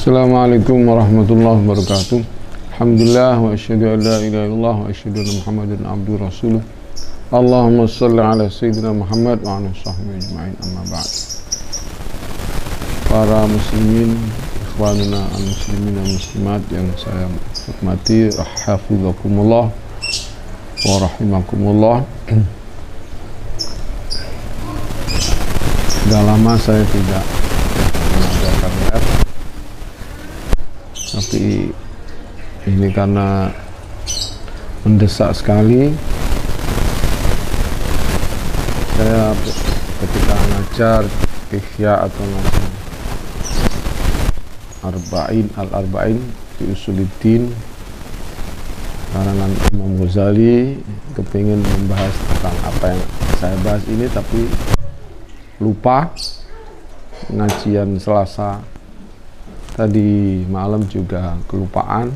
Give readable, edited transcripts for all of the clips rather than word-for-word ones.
Assalamualaikum warahmatullahi wabarakatuh. Alhamdulillah wa asyhadu an la ilaha illallah wa asyhadu anna Muhammadan abduhu rasuluh. Allahumma shalli ala sayyidina Muhammad wa ala sahbihi ajma'in, amma ba'd. Para muslimin, ikhwanuna al-muslimin dan muslimat yang saya hormati, hafizakumullah wa rahimakumullah. Sudah lama saya tidak mengadakan live, tapi ini karena mendesak sekali. Saya ketika ngajar Ihya atau ngajar Al-Arba'in fi Usuluddin karangan Imam Ghazali, kepingin membahas tentang apa yang saya bahas ini, tapi lupa. Pengajian Selasa tadi malam juga kelupaan,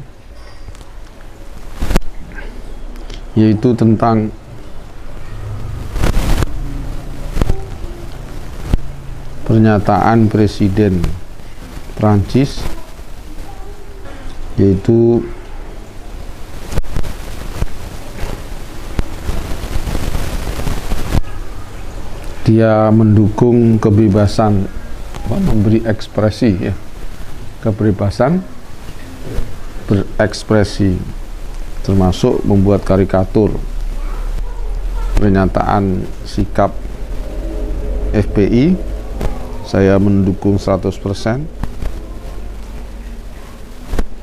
yaitu tentang pernyataan Presiden Prancis, yaitu dia mendukung kebebasan memberi ekspresi, ya, kebebasan berekspresi, termasuk membuat karikatur. Pernyataan sikap FPI saya mendukung 100%.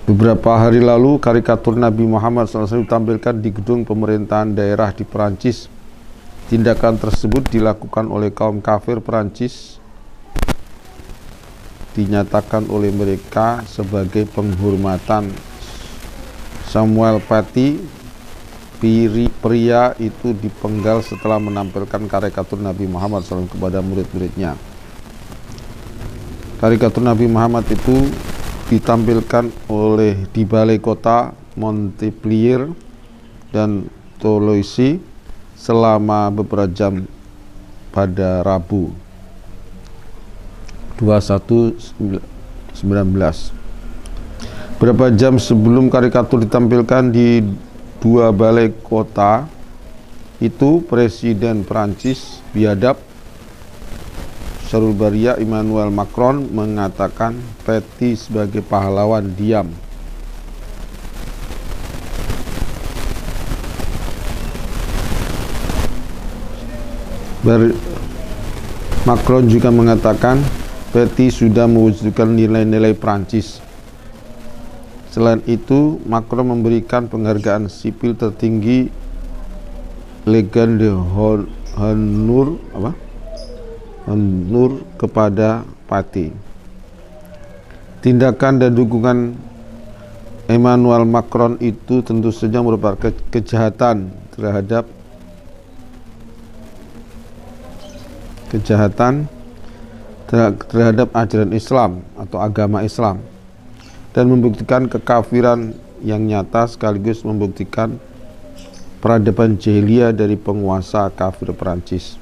Beberapa hari lalu karikatur Nabi Muhammad SAW ditampilkan di gedung pemerintahan daerah di Perancis. Tindakan tersebut dilakukan oleh kaum kafir Perancis, dinyatakan oleh mereka sebagai penghormatan. Samuel Paty, pria itu dipenggal setelah menampilkan karikatur Nabi Muhammad SAW kepada murid-muridnya. Karikatur Nabi Muhammad itu ditampilkan di balai kota Montpellier dan Toulouse selama beberapa jam pada Rabu 21/19. Beberapa jam sebelum karikatur ditampilkan di dua balai kota itu, Presiden Prancis biadab Syarulbaria Emmanuel Macron mengatakan Paty sebagai pahlawan diam. Macron juga mengatakan Paty sudah mewujudkan nilai-nilai Prancis. Selain itu, Macron memberikan penghargaan sipil tertinggi Legion d'Honneur kepada Paty. Tindakan dan dukungan Emmanuel Macron itu tentu saja merupakan kejahatan terhadap ajaran Islam atau agama Islam, dan membuktikan kekafiran yang nyata sekaligus membuktikan peradaban jahiliyah dari penguasa kafir Perancis.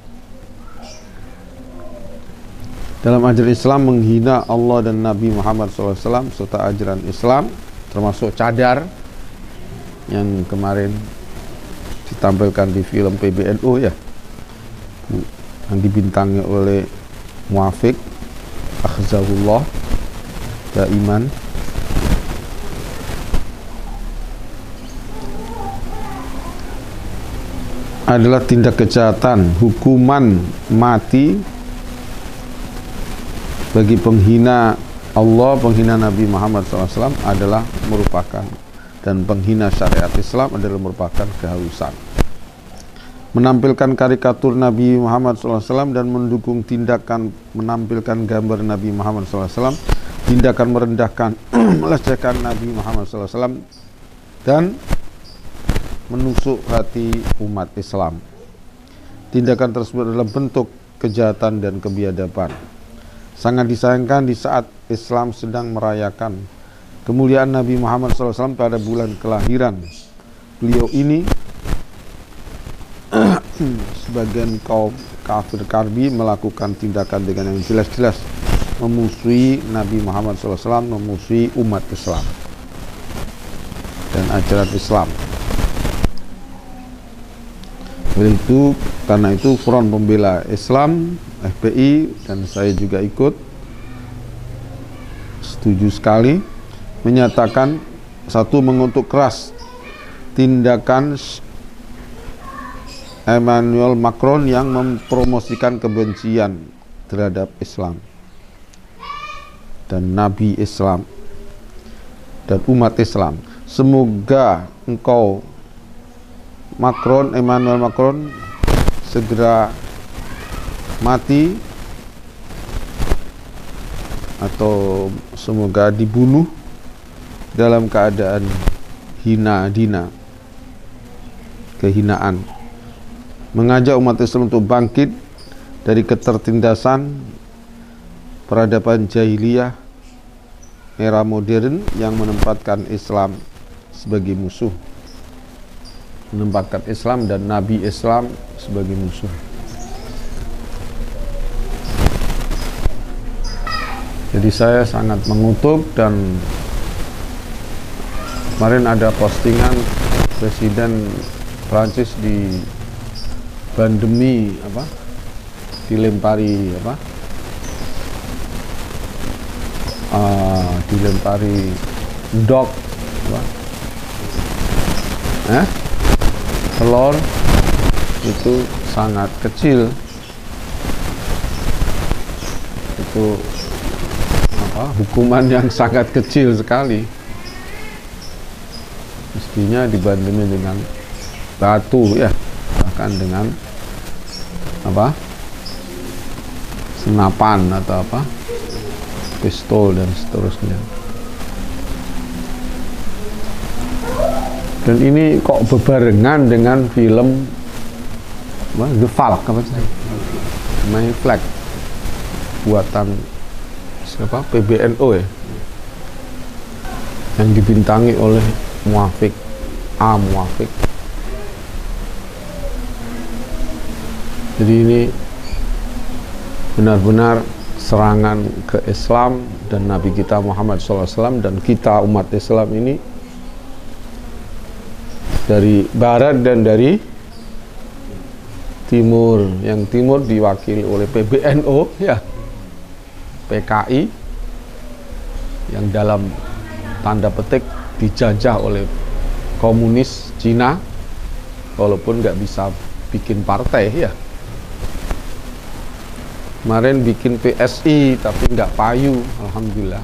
Dalam ajaran Islam, menghina Allah dan Nabi Muhammad SAW serta ajaran Islam, termasuk cadar yang kemarin ditampilkan di film PBNU, ya, yang dibintangi oleh Muafiq Akhzahullah Daiman. Adalah tindak kejahatan. Hukuman mati bagi penghina Allah, penghina Nabi Muhammad SAW adalah merupakan, dan penghina syariat Islam adalah merupakan keharusan. Menampilkan karikatur Nabi Muhammad SAW dan mendukung tindakan menampilkan gambar Nabi Muhammad SAW, tindakan merendahkan, melecehkan Nabi Muhammad SAW, dan menusuk hati umat Islam. Tindakan tersebut adalah bentuk kejahatan dan kebiadaban. Sangat disayangkan di saat Islam sedang merayakan kemuliaan Nabi Muhammad SAW pada bulan kelahiran beliau ini, sebagian kaum kafir Karbi melakukan tindakan dengan yang jelas-jelas memusuhi Nabi Muhammad SAW, memusuhi umat Islam dan ajaran Islam. Karena itu Front Pembela Islam FPI dan saya juga ikut setuju sekali menyatakan, satu, mengutuk keras tindakan Emmanuel Macron yang mempromosikan kebencian terhadap Islam dan Nabi Islam dan umat Islam. Semoga engkau Emmanuel Macron segera mati atau semoga dibunuh dalam keadaan kehinaan. Mengajak umat Islam untuk bangkit dari ketertindasan peradaban jahiliyah era modern yang menempatkan Islam sebagai musuh, menempatkan Islam dan Nabi Islam sebagai musuh. Jadi saya sangat mengutuk, dan kemarin ada postingan Presiden Prancis di Bandemi dilempari dog telur itu sangat kecil, itu hukuman yang sangat kecil sekali. Mestinya dibandingin dengan batu ya, bahkan dengan senapan atau pistol dan seterusnya. Dan ini kok bebarengan dengan film The Falk, My Flag, buatan siapa? PBNO ya, yang dibintangi oleh Muafiq. Jadi ini benar-benar serangan ke Islam dan Nabi kita Muhammad SAW, dan kita umat Islam ini dari barat dan dari timur. Yang timur diwakili oleh PBNO ya, PKI, yang dalam tanda petik dijajah oleh komunis Cina, walaupun nggak bisa bikin partai ya. Kemarin bikin PSI tapi nggak payu, alhamdulillah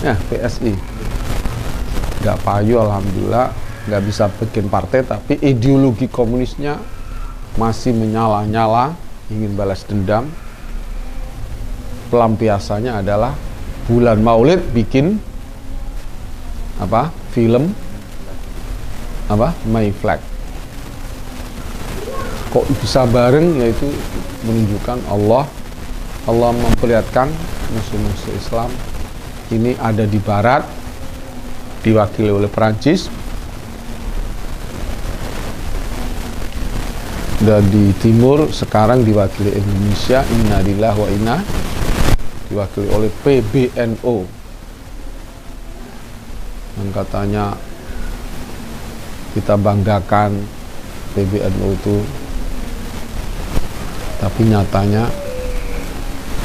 ya. PSI nggak payu, alhamdulillah, nggak bisa bikin partai, tapi ideologi komunisnya masih menyala-nyala, ingin balas dendam. Pelampiasannya adalah bulan Maulid bikin film My Flag. Kok bisa bareng? Yaitu menunjukkan Allah memperlihatkan musuh-musuh Islam ini ada di barat, diwakili oleh Perancis, dan di timur sekarang diwakili Indonesia, inna lillahi wa inna, diwakili oleh PBNO. Dan katanya kita banggakan PBNO itu, tapi nyatanya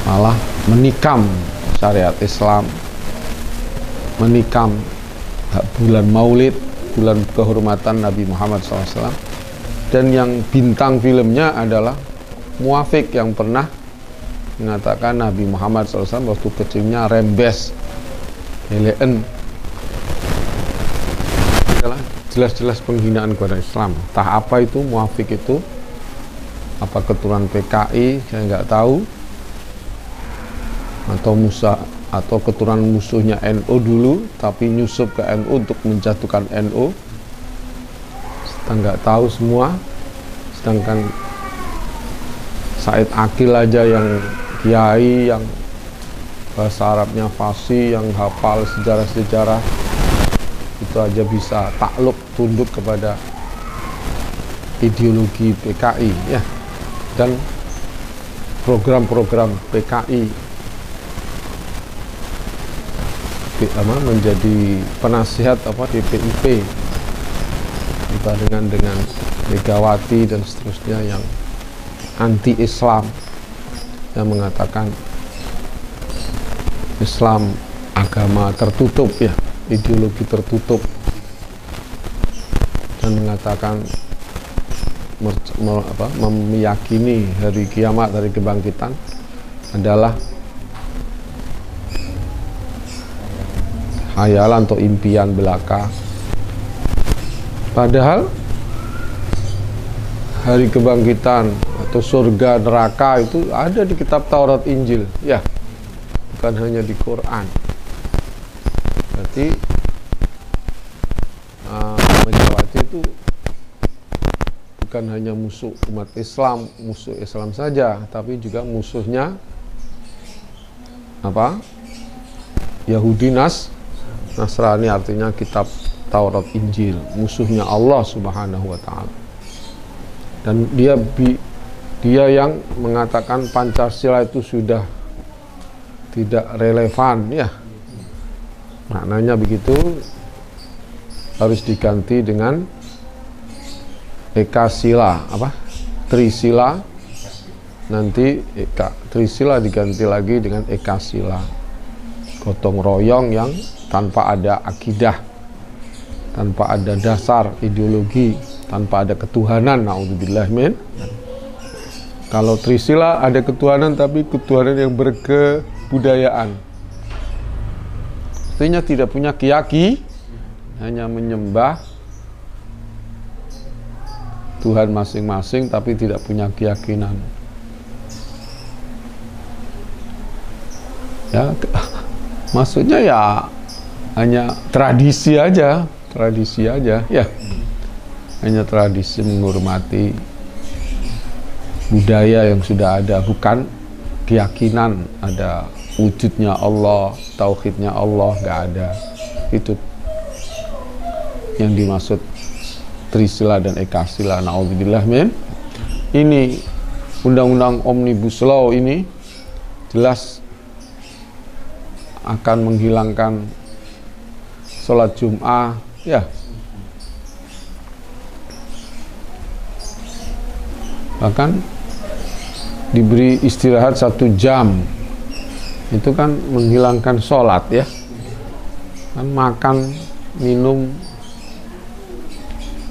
malah menikam syariat Islam, menikam bulan Maulid, bulan kehormatan Nabi Muhammad SAW. Dan yang bintang filmnya adalah Muafiq, yang pernah mengatakan Nabi Muhammad SAW waktu kecilnya rembes, helen. Jelas-jelas penghinaan kepada Islam. Entah apa itu Muafiq itu, apa keturunan PKI, saya nggak tahu, atau keturunan musuhnya NU dulu, tapi nyusup ke NU untuk menjatuhkan NU. Kita nggak tahu semua. Sedangkan Said Akil aja yang kiai, yang bahasa Arabnya fasih, yang hafal sejarah-sejarah, itu aja bisa takluk, tunduk kepada ideologi PKI ya. Dan program-program PKI menjadi penasihat DPIP dengan Megawati dan seterusnya yang anti Islam, yang mengatakan Islam agama tertutup ya, ideologi tertutup, dan mengatakan meyakini hari kiamat, hari kebangkitan adalah hayalan atau impian belaka. Padahal hari kebangkitan atau surga neraka itu ada di kitab Taurat Injil ya, bukan hanya di Quran. Berarti Megawati itu bukan hanya musuh umat Islam, musuh Islam saja, tapi juga musuhnya Yahudi, Nasrani, artinya kitab Taurat Injil, musuhnya Allah Subhanahu wa Ta'ala. Dan dia yang mengatakan Pancasila itu sudah tidak relevan ya, maknanya begitu, harus diganti dengan Ekasila, Trisila, nanti Trisila diganti lagi dengan Ekasila, gotong royong yang tanpa ada akidah, tanpa ada dasar ideologi, tanpa ada ketuhanan. Naudzubillah min. Kalau Trisila ada ketuhanan, tapi ketuhanan yang berkebudayaan, artinya tidak punya keyakinan, hanya menyembah Tuhan masing-masing, tapi tidak punya keyakinan. Ya, maksudnya ya hanya tradisi aja ya, hanya tradisi menghormati budaya yang sudah ada, bukan keyakinan ada wujudnya Allah, tauhidnya Allah, nggak ada. Itu yang dimaksud Trisila dan Ekasila. Naudzubillah min. Ini undang-undang Omnibus Law ini jelas akan menghilangkan sholat Jum'ah ya, bahkan diberi istirahat 1 jam, itu kan menghilangkan sholat ya, kan makan, minum,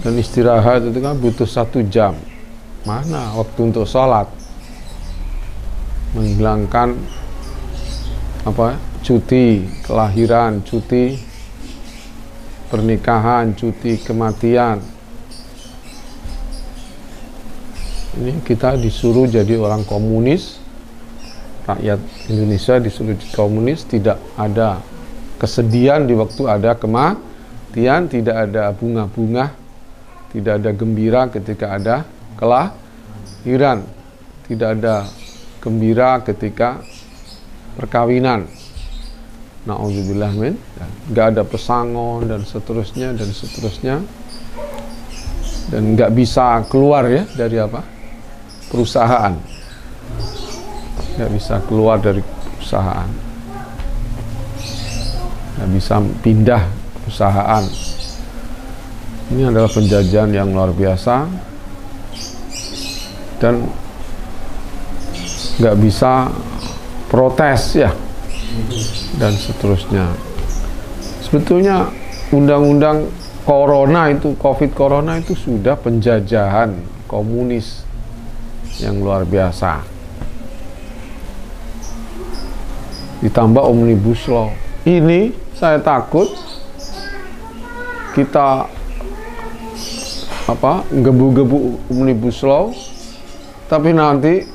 dan istirahat itu kan butuh 1 jam, mana waktu untuk sholat. Menghilangkan cuti kelahiran, cuti pernikahan, cuti kematian. Ini kita disuruh jadi orang komunis, rakyat Indonesia disuruh jadi komunis, tidak ada kesedihan di waktu ada kematian, tidak ada bunga-bunga, tidak ada gembira ketika ada kelahiran, tidak ada gembira ketika perkawinan. Na'udzubillah min. Nggak ada pesangon dan seterusnya dan nggak bisa keluar ya dari perusahaan, nggak bisa keluar dari perusahaan, nggak bisa pindah perusahaan. Ini adalah penjajahan yang luar biasa dan nggak bisa protes ya, dan seterusnya. Sebetulnya undang-undang corona itu, COVID corona itu sudah penjajahan komunis yang luar biasa. Ditambah Omnibus Law. Ini saya takut kita gebu-gebu Omnibus Law, tapi nanti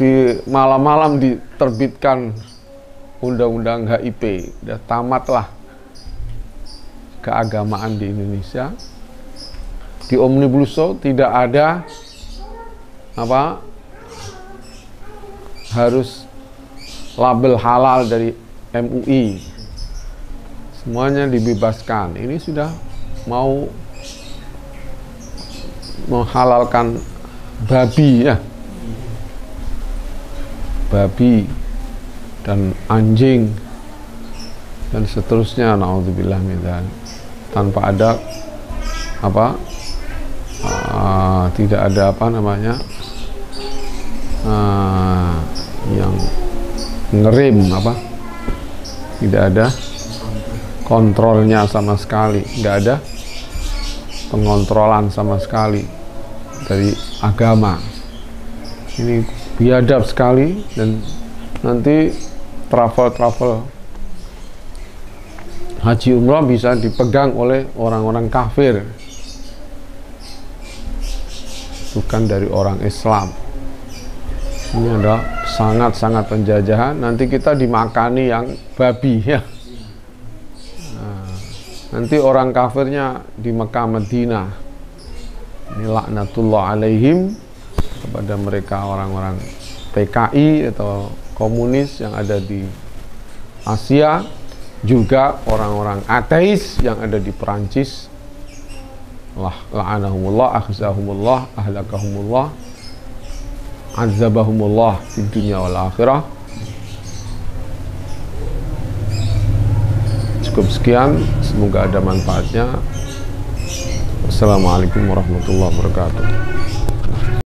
di malam-malam diterbitkan undang-undang HIP, udah tamatlah keagamaan di Indonesia. Di Omnibus Law tidak ada harus label halal dari MUI, semuanya dibebaskan. Ini sudah mau menghalalkan babi ya, babi dan anjing dan seterusnya, naudzubillah min dzalik, tanpa ada apa, tidak ada apa namanya, yang ngerem apa, tidak ada kontrolnya sama sekali, nggak ada pengontrolan sama sekali dari agama. Ini biadab sekali, dan nanti travel haji umrah bisa dipegang oleh orang-orang kafir, bukan dari orang Islam. Ini adalah sangat-sangat penjajahan. Nanti kita dimakani yang babi ya. Nanti orang kafirnya di Mekah Madinah, ini laknatullah alaihim, kepada mereka orang-orang PKI atau komunis yang ada di Asia, juga orang-orang ateis yang ada di Perancis. La'anahumullah, akhzahumullah, ahlakahumullah, azabahumullah di dunia wal akhirah. Cukup sekian, semoga ada manfaatnya. Assalamualaikum warahmatullahi wabarakatuh.